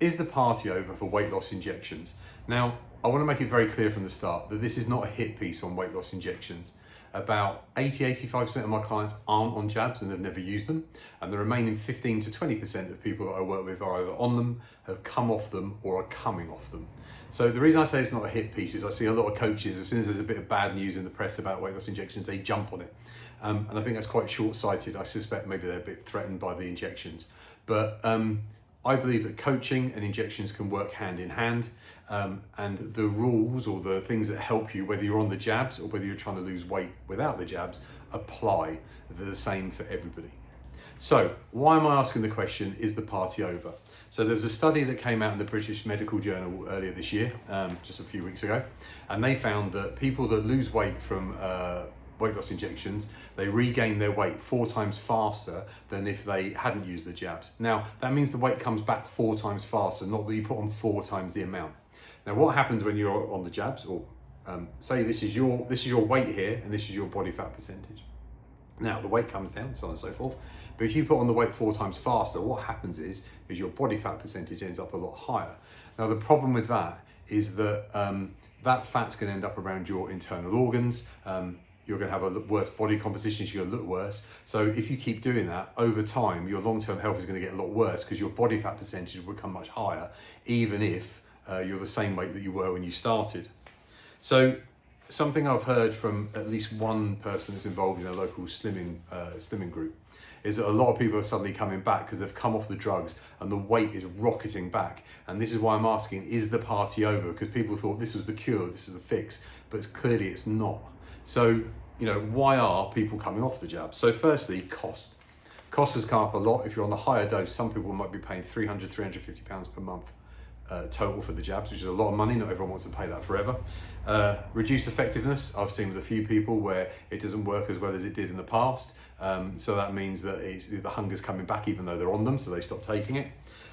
Is the party over for weight loss injections? Now, I want to make it very clear from the start that this is not a hit piece on weight loss injections. About 80-85% of my clients aren't on jabs and have never used them, and the remaining 15 to 20% of people that I work with are either on them, have come off them, or are coming off them. So the reason I say it's not a hit piece is I see a lot of coaches, as soon as there's a bit of bad news in the press about weight loss injections, they jump on it. And I think that's quite short-sighted. I suspect maybe they're a bit threatened by the injections. But I believe that coaching and injections can work hand in hand, and the rules or the things that help you, whether you're on the jabs or whether you're trying to lose weight without the jabs, apply. They're the same for everybody. So why am I asking the question, is the party over? So there was a study that came out in the British Medical Journal earlier this year, just a few weeks ago, and they found that people that lose weight from weight loss injections, they regain their weight 4 times faster than if they hadn't used the jabs. Now, that means the weight comes back 4 times faster, not that you put on 4 times the amount. Now, what happens when you're on the jabs, or say this is your weight here, and this is your body fat percentage. Now, the weight comes down, so on and so forth. But if you put on the weight 4 times faster, what happens is your body fat percentage ends up a lot higher. Now, the problem with that is that that fat's going to end up around your internal organs. You're going to have a worse body composition, so you're going to look worse. So if you keep doing that, over time, your long-term health is going to get a lot worse because your body fat percentage will become much higher, even if you're the same weight that you were when you started. So something I've heard from at least one person that's involved in a local slimming group is that a lot of people are suddenly coming back because they've come off the drugs and the weight is rocketing back. And this is why I'm asking, is the party over? Because people thought this was the cure, this is the fix, but clearly it's not. So, why are people coming off the jab? So firstly, cost. Cost has come up a lot. If you're on the higher dose, some people might be paying £350 per month total for the jabs, which is a lot of money. Not everyone wants to pay that forever. Reduced effectiveness. I've seen with a few people where it doesn't work as well as it did in the past. So that means that the hunger's coming back even though they're on them, so they stop taking it.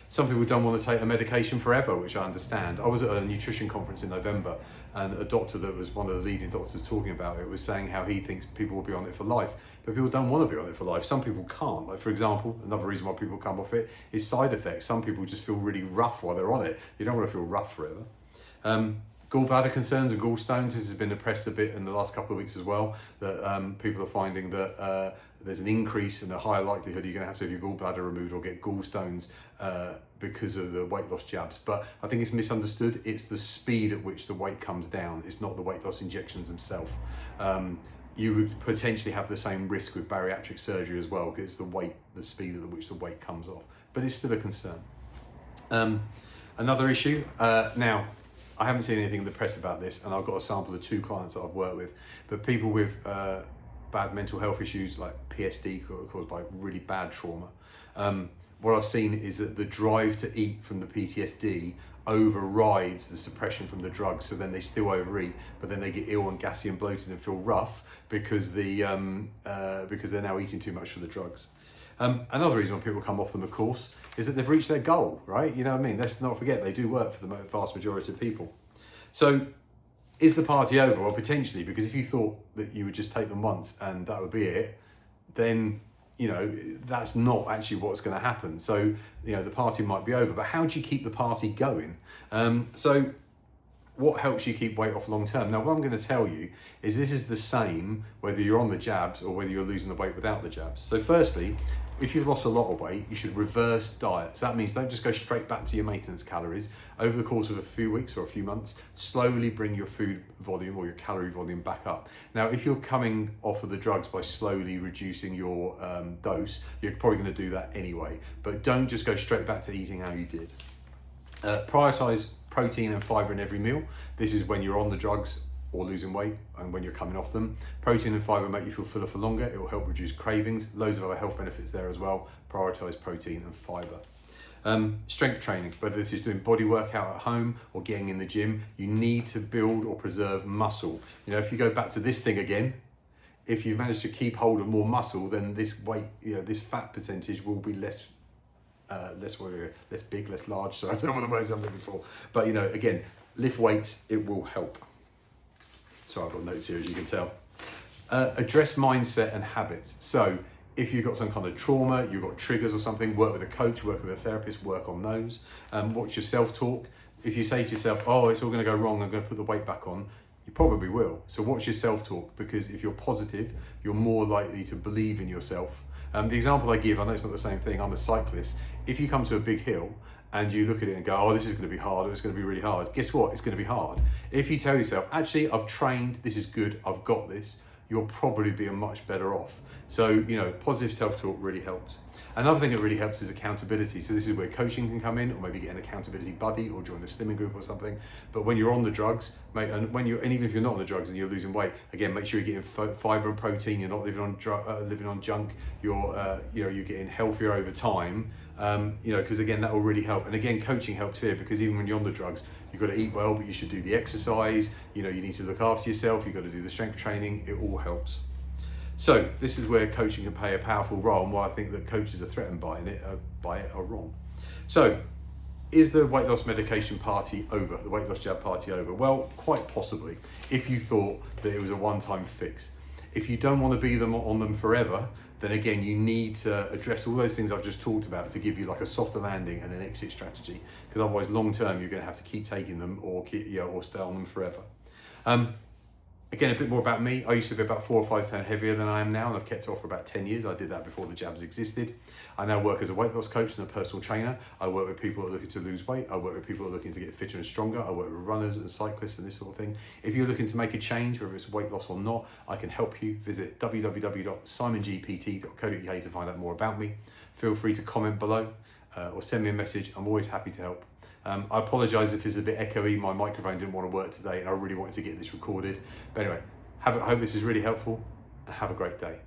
Some people don't want to take a medication forever, which I understand. I was at a nutrition conference in November, and a doctor that was one of the leading doctors talking about it was saying how he thinks people will be on it for life. But people don't want to be on it for life. Some people can't. Like, for example, another reason why people come off it is side effects. Some people just feel really rough while they're on it. You don't want to feel rough forever. Gallbladder concerns and gallstones, this has been pressed a bit in the last couple of weeks as well, that people are finding that there's an increase in a higher likelihood you're going to have your gallbladder removed or get gallstones because of the weight loss jabs. But I think it's misunderstood. It's the speed at which the weight comes down. It's not the weight loss injections themselves. You would potentially have the same risk with bariatric surgery as well, because it's the speed at which the weight comes off. But it's still a concern. Another issue, now, I haven't seen anything in the press about this, and I've got a sample of 2 clients that I've worked with, but people with bad mental health issues like PSD caused by really bad trauma. What I've seen is that the drive to eat from the PTSD overrides the suppression from the drugs, so then they still overeat, but then they get ill and gassy and bloated and feel rough because they're now eating too much for the drugs. Another reason why people come off them, of course, is that they've reached their goal, right? You know what I mean? Let's not forget, they do work for the vast majority of people. So is the party over? Well, potentially, because if you thought that you would just take them once and that would be it, then, that's not actually what's going to happen. So, the party might be over, but how do you keep the party going? So what helps you keep weight off long term? Now, what I'm going to tell you is this is the same whether you're on the jabs or whether you're losing the weight without the jabs. So firstly, if you've lost a lot of weight, you should reverse diet. So that means don't just go straight back to your maintenance calories. Over the course of a few weeks or a few months, slowly bring your food volume or your calorie volume back up. Now, if you're coming off of the drugs by slowly reducing your dose, you're probably going to do that anyway. But don't just go straight back to eating how you did. Prioritize protein and fiber in every meal. This is when you're on the drugs or losing weight and when you're coming off them. Protein and fiber make you feel fuller for longer. It will help reduce cravings. Loads of other health benefits there as well. Prioritize protein and fiber. Strength training, whether this is doing body workout at home or getting in the gym, you need to build or preserve muscle. If you go back to this thing again, if you've managed to keep hold of more muscle, then this weight, this fat percentage will be less big, less large. So I don't know what the words I'm looking for. But again, lift weights, it will help. So I've got notes here, as you can tell. Address mindset and habits. So If you've got some kind of trauma, you've got triggers or something, work with a coach, work with a therapist, work on those. Watch your self-talk. If you say to yourself, oh, it's all going to go wrong, I'm going to put the weight back on, you probably will. So watch your self-talk, because if you're positive, you're more likely to believe in yourself. The example I give, I know it's not the same thing, I'm a cyclist. If you come to a big hill and you look at it and go, oh, this is going to be hard, or it's going to be really hard, guess what? It's going to be hard. If you tell yourself, actually, I've trained, this is good, I've got this, you'll probably be much better off. So, positive self-talk really helps. Another thing that really helps is accountability. So this is where coaching can come in, or maybe get an accountability buddy, or join a slimming group or something. But when you're on the drugs, mate, and even if you're not on the drugs and you're losing weight, again, make sure you're getting fiber and protein. You're not living on junk. You're getting healthier over time. Because again, that will really help. And again, coaching helps here, because even when you're on the drugs, you've got to eat well, but you should do the exercise. You need to look after yourself. You've got to do the strength training. It all helps. So this is where coaching can play a powerful role, and why I think that coaches are threatened by it are wrong. So is the weight loss medication party over, the weight loss jab party over? Well, quite possibly, if you thought that it was a one-time fix. If you don't want to be on them forever, then again, you need to address all those things I've just talked about to give you like a softer landing and an exit strategy, because otherwise long-term, you're going to have to keep taking them or stay on them forever. Again, a bit more about me. I used to be about 4 or 5 stone heavier than I am now, and I've kept it off for about 10 years. I did that before the jabs existed. I now work as a weight loss coach and a personal trainer. I work with people that are looking to lose weight. I work with people that are looking to get fitter and stronger. I work with runners and cyclists and this sort of thing. If you're looking to make a change, whether it's weight loss or not, I can help you. Visit www.simongpt.co.uk to find out more about me. Feel free to comment below or send me a message. I'm always happy to help. I apologise if it's a bit echoey. My microphone didn't want to work today, and I really wanted to get this recorded. But anyway, I hope this is really helpful, and have a great day.